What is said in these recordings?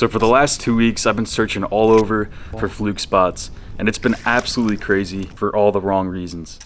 So for the last 2 weeks, I've been searching all over for fluke spots, and it's been absolutely crazy for all the wrong reasons.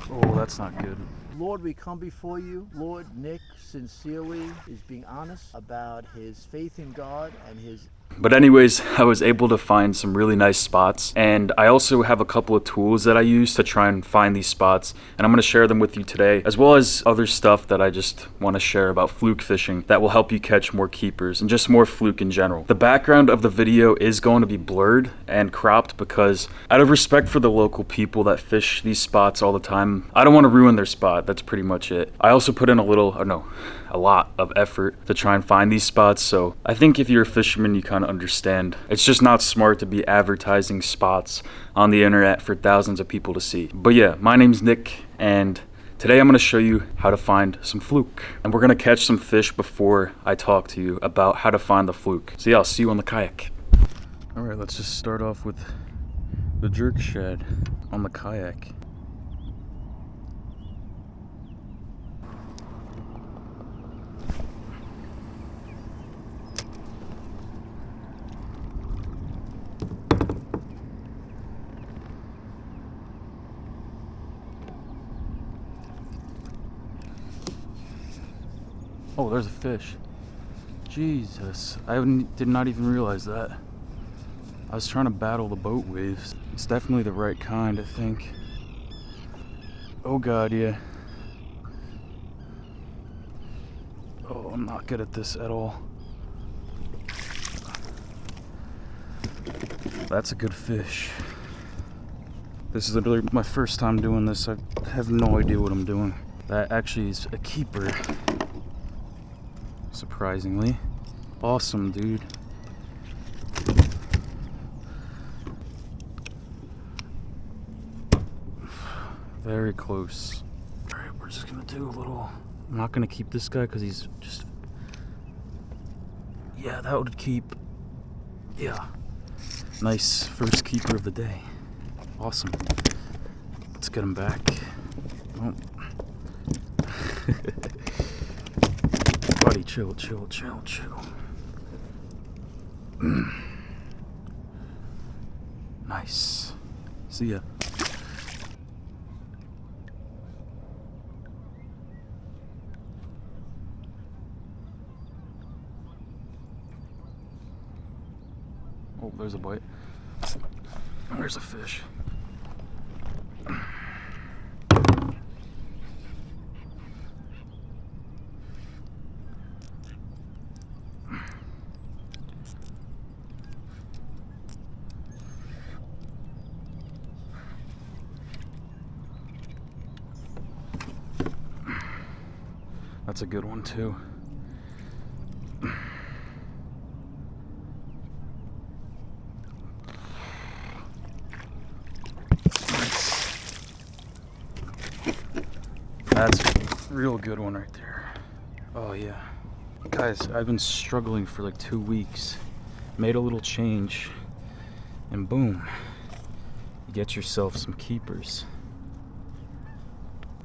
Oh, that's not good. Lord, we come before you. Lord, Nick sincerely is being honest about his faith in God and his... But anyways, I was able to find some really nice spots, and I also have a couple of tools that I use to try and find these spots, and I'm going to share them with you today, as well as other stuff that I just want to share about fluke fishing that will help you catch more keepers and just more fluke in general. The background of the video is going to be blurred and cropped because out of respect for the local people that fish these spots all the time, I don't want to ruin their spot. That's pretty much it. I also put in a lot of effort to try and find these spots, so I think if you're a fisherman, you kind of understand. It's just not smart to be advertising spots on the internet for thousands of people to see. But yeah, my name's Nick, and today I'm going to show you how to find some fluke. And we're going to catch some fish before I talk to you about how to find the fluke. So yeah, I'll see you on the kayak. Alright, let's just start off with the jerk shed on the kayak. Oh, there's a fish. Jesus, I did not even realize that. I was trying to battle the boat waves. It's definitely the right kind, I think. Oh God, yeah. Oh, I'm not good at this at all. That's a good fish. This is literally my first time doing this. I have no idea what I'm doing. That actually is a keeper. Surprisingly. Awesome, dude. Very close. Alright, we're just gonna do a little... I'm not gonna keep this guy because he's just... Yeah, that would keep... Yeah. Nice first keeper of the day. Awesome. Let's get him back. Oh. Buddy, chill. Nice. See ya. Oh, there's a bite. There's a fish. That's a good one too. Nice. That's a real good one right there. Oh yeah. Guys, I've been struggling for like 2 weeks. Made a little change and boom. You get yourself some keepers.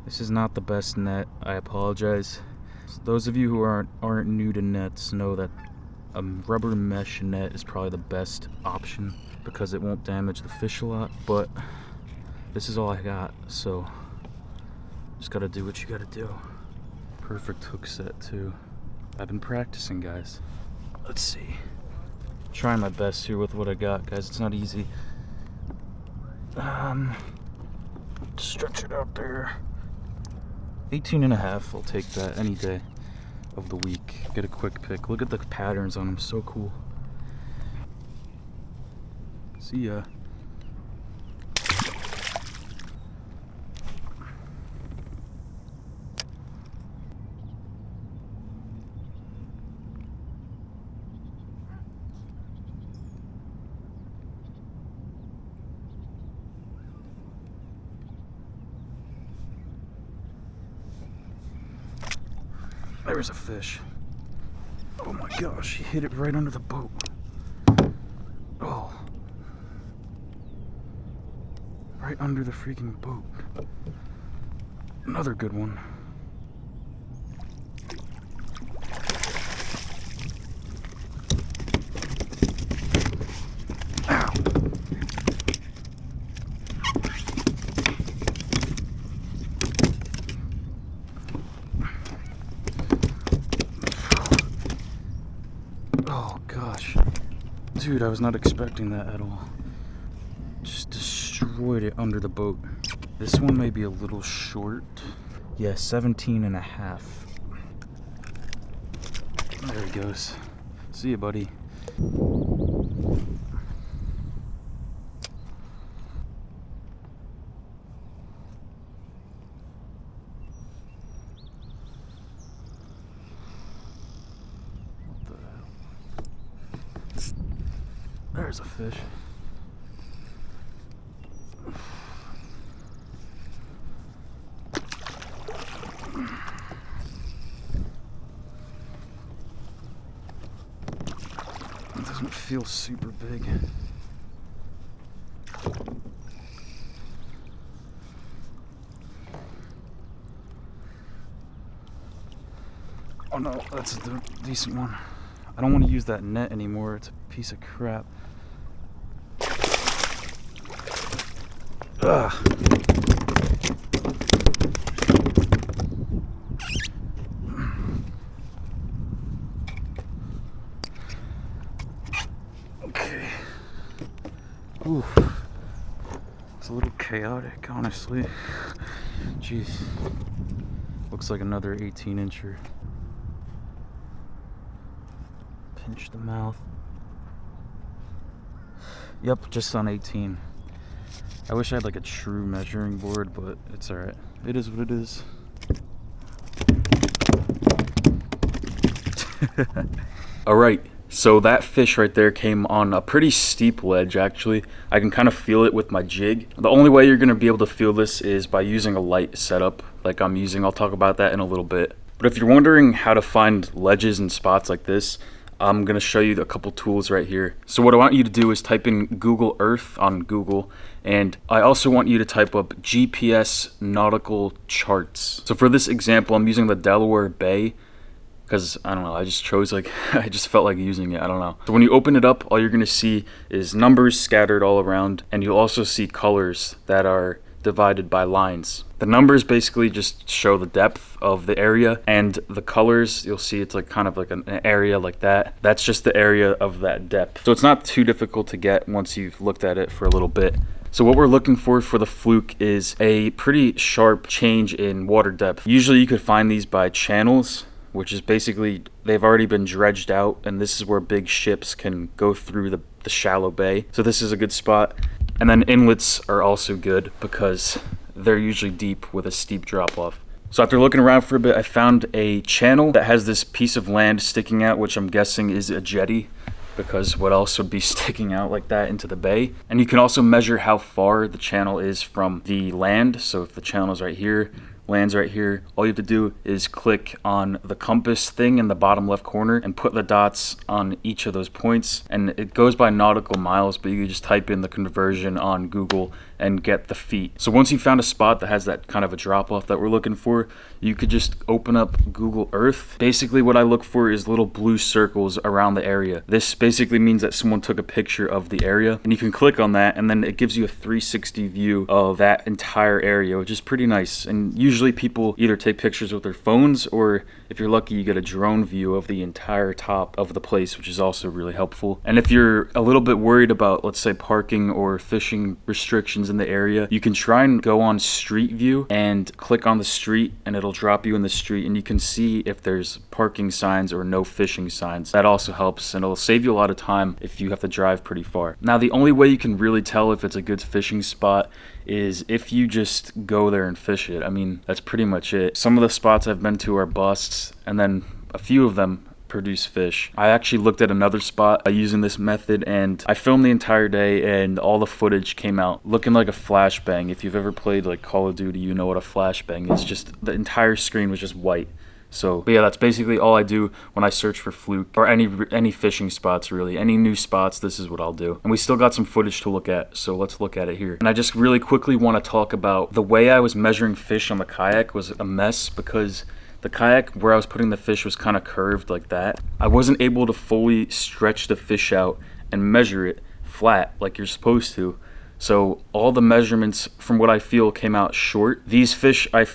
This is not the best net. I apologize. So those of you who aren't new to nets know that a rubber mesh net is probably the best option because it won't damage the fish a lot, but this is all I got, so just gotta do what you gotta do. Perfect hook set too. I've been practicing, guys. Let's see. Trying my best here with what I got, guys. It's not easy. Stretch it out there. 18.5, I'll take that any day of the week. Get a quick pick. Look at the patterns on them, so cool. See ya. There's a fish. Oh my gosh, he hit it right under the boat. Oh. Right under the freaking boat. Another good one. Ow. Oh gosh. Dude, I was not expecting that at all. Just destroyed it under the boat. This one may be a little short. Yeah, 17 and a half. There he goes. See you, buddy. What the hell? There's a fish. It doesn't feel super big. Oh no, that's a decent one. I don't want to use that net anymore. It's a piece of crap. Ugh. Okay. Ooh. It's a little chaotic, honestly. Jeez. Looks like another 18-incher. Pinch the mouth. Yep, just on 18. I wish I had like a true measuring board, but it's alright. It is what it is. Alright, so that fish right there came on a pretty steep ledge actually. I can kind of feel it with my jig. The only way you're going to be able to feel this is by using a light setup like I'm using. I'll talk about that in a little bit. But if you're wondering how to find ledges and spots like this, I'm going to show you a couple tools right here. So what I want you to do is type in Google Earth on Google, and I also want you to type up GPS nautical charts. So for this example, I'm using the Delaware Bay because, I don't know, I just chose like, I just felt like using it, I don't know. So when you open it up, all you're going to see is numbers scattered all around, and you'll also see colors that are divided by lines. The numbers basically just show the depth of the area, and the colors, you'll see it's like kind of like an area like that. That's just the area of that depth. So it's not too difficult to get once you've looked at it for a little bit. So what we're looking for the Fluke is a pretty sharp change in water depth. Usually you could find these by channels, which is basically they've already been dredged out, and this is where big ships can go through the shallow bay. So this is a good spot. And then inlets are also good because they're usually deep with a steep drop off. So after looking around for a bit, I found a channel that has this piece of land sticking out, which I'm guessing is a jetty, because what else would be sticking out like that into the bay? And you can also measure how far the channel is from the land. So if the channel is right here, land's right here, all you have to do is click on the compass thing in the bottom left corner and put the dots on each of those points, and it goes by nautical miles, but you can just type in the conversion on Google and get the feet. So once you found a spot that has that kind of a drop off that we're looking for, you could just open up Google Earth. Basically what I look for is little blue circles around the area. This basically means that someone took a picture of the area, and you can click on that, and then it gives you a 360 view of that entire area, which is pretty nice. And usually people either take pictures with their phones, or if you're lucky, you get a drone view of the entire top of the place, which is also really helpful. And if you're a little bit worried about, let's say, parking or fishing restrictions in the area, you can try and go on Street View and click on the street, and it'll drop you in the street, and you can see if there's parking signs or no fishing signs. That also helps, and it'll save you a lot of time if you have to drive pretty far. Now, the only way you can really tell if it's a good fishing spot is if you just go there and fish it. I mean, that's pretty much it. Some of the spots I've been to are busts, and then a few of them produce fish. I actually looked at another spot using this method, and I filmed the entire day, and all the footage came out looking like a flashbang. If you've ever played like Call of Duty, you know what a flashbang is. Just the entire screen was just white. So, but yeah, that's basically all I do when I search for Fluke or any fishing spots, really. Any new spots, this is what I'll do. And we still got some footage to look at, so let's look at it here. And I just really quickly want to talk about the way I was measuring fish on the kayak was a mess, because the kayak where I was putting the fish was kind of curved like that. I wasn't able to fully stretch the fish out and measure it flat like you're supposed to. So all the measurements, from what I feel, came out short. These fish, I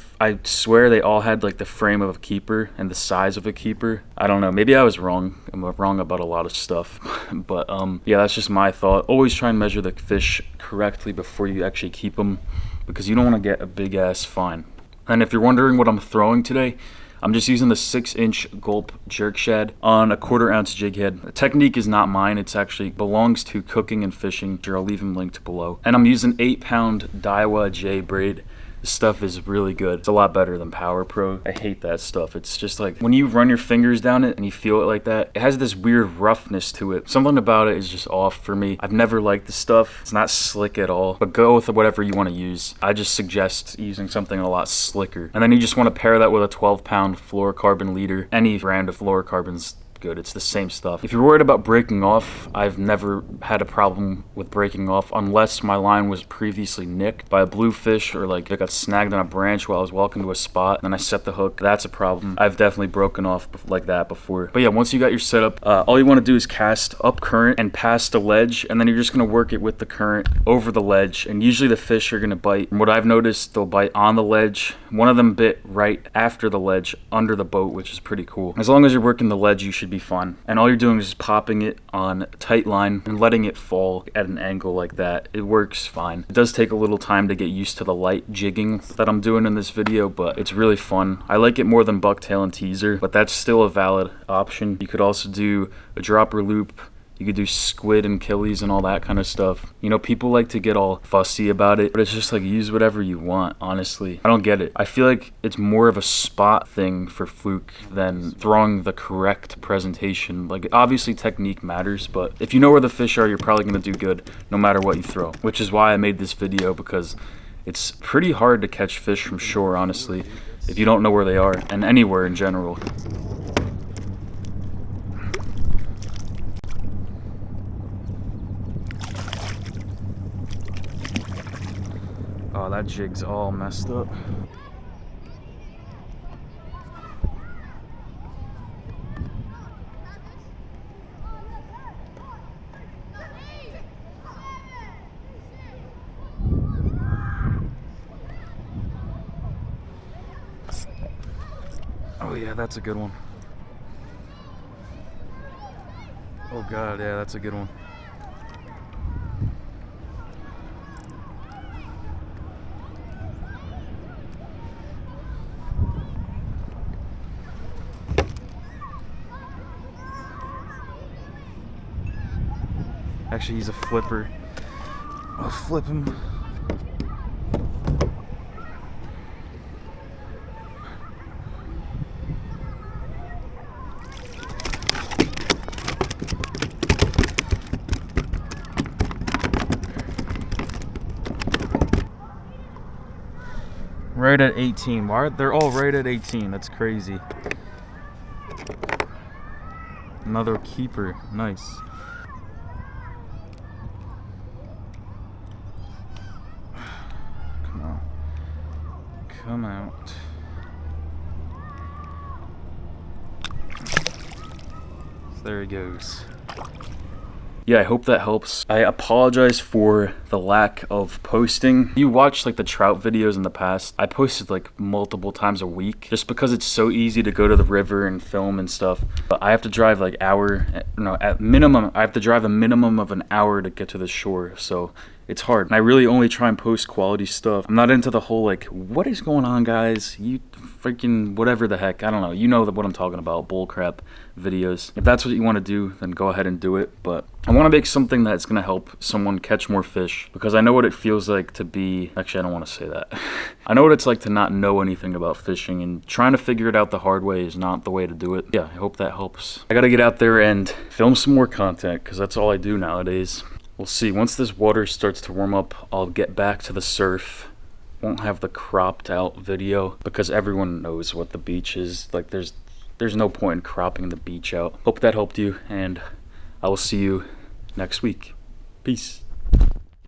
swear they all had like the frame of a keeper and the size of a keeper. I don't know, maybe I was wrong. I'm wrong about a lot of stuff. But yeah, that's just my thought. Always try and measure the fish correctly before you actually keep them, because you don't want to get a big ass fine. And if you're wondering what I'm throwing today, I'm just using the 6-inch gulp jerk shad on a 1/4 ounce jig head. The technique is not mine, it's actually belongs to Cooking and Fishing. I'll leave him linked below. And I'm using 8-pound Daiwa J braid. This stuff is really good. It's a lot better than Power Pro. I hate that stuff. It's just like when you run your fingers down it and you feel it like that, it has this weird roughness to it. Something about it is just off for me. I've never liked this stuff. It's not slick at all, but go with whatever you want to use. I just suggest using something a lot slicker. And then you just want to pair that with a 12-pound fluorocarbon leader. Any brand of fluorocarbon's good. It's the same stuff. If you're worried about breaking off, I've never had a problem with breaking off unless my line was previously nicked by a bluefish, or like it got snagged on a branch while I was walking to a spot and then I set the hook. That's a problem. I've definitely broken off like that before. But yeah, once you got your setup, all you want to do is cast up current and past the ledge, and then you're just going to work it with the current over the ledge. And usually the fish are going to bite. From what I've noticed, they'll bite on the ledge. One of them bit right after the ledge under the boat, which is pretty cool. As long as you're working the ledge, you should be fun. And all you're doing is just popping it on tight line and letting it fall at an angle like that. It works fine. It does take a little time to get used to the light jigging that I'm doing in this video, but it's really fun. I like it more than bucktail and teaser, but that's still a valid option. You could also do a dropper loop. You could do squid and killies and all that kind of stuff. You know, people like to get all fussy about it, but it's just like, use whatever you want, honestly. I don't get it. I feel like it's more of a spot thing for Fluke than throwing the correct presentation. Like, obviously technique matters, but if you know where the fish are, you're probably gonna do good no matter what you throw. Which is why I made this video, because it's pretty hard to catch fish from shore, honestly, if you don't know where they are, and anywhere in general. Oh, that jig's all messed up. Oh yeah, that's a good one. Oh god, yeah, that's a good one. Actually, he's a flipper. I'll flip him. Right at 18. Why? They're all right at 18. That's crazy. Another keeper. Nice. Come out. There he goes. Yeah, I hope that helps. I apologize for the lack of posting. You watched like the trout videos in the past. I posted like multiple times a week just because it's so easy to go to the river and film and stuff. But I have to drive like at minimum, I have to drive a minimum of an hour to get to the shore. So it's hard. And I really only try and post quality stuff. I'm not into the whole like, what is going on, guys? You freaking whatever the heck. I don't know. You know what I'm talking about. Bullcrap videos. If that's what you want to do, then go ahead and do it. But I want to make something that's going to help someone catch more fish, because I know what it feels like to be... Actually, I don't want to say that. I know what it's like to not know anything about fishing, and trying to figure it out the hard way is not the way to do it. Yeah, I hope that helps. I got to get out there and film some more content, because that's all I do nowadays. We'll see. Once this water starts to warm up, I'll get back to the surf won't have the cropped out video because everyone knows what the beach is. Like there's no point in cropping the beach out. Hope that helped you, and I will see you next week. Peace.